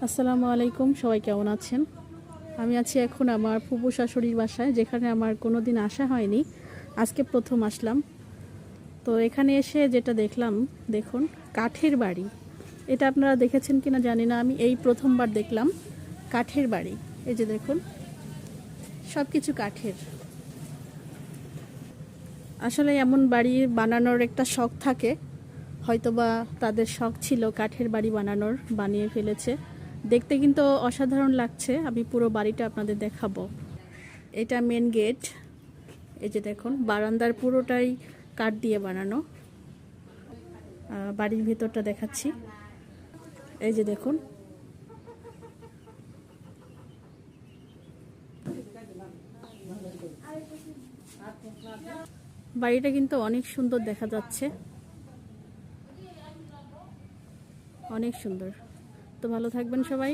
আসসালামু আলাইকুম, সবাই কেমন আছেন? আমি আছি এখন আমার ফুপু শাশুড়ির বাসায়, যেখানে আমার কোনো দিন আসা হয়নি। আজকে প্রথম আসলাম। তো এখানে এসে যেটা দেখলাম, দেখুন, কাঠের বাড়ি। এটা আপনারা দেখেছেন কিনা জানি না, আমি এই প্রথমবার দেখলাম কাঠের বাড়ি। এই যে দেখুন, সব কিছু কাঠের। আসলে এমন বাড়ি বানানোর একটা শখ থাকে, হয়তোবা তাদের শখ ছিল কাঠের বাড়ি বানানোর, বানিয়ে ফেলেছে। দেখতে কিন্তু অসাধারণ লাগছে। আমি পুরো বাড়িটা আপনাদের দেখাবো। এটা মেন গেট। এই যে দেখুন, বারান্দার পুরোটাই কাঠ দিয়ে বানানো। বাড়ির ভেতরটা দেখাচ্ছি। এই যে দেখুন, বাড়িটা কিন্তু অনেক সুন্দর দেখা যাচ্ছে, অনেক সুন্দর। তো ভালো থাকবেন সবাই।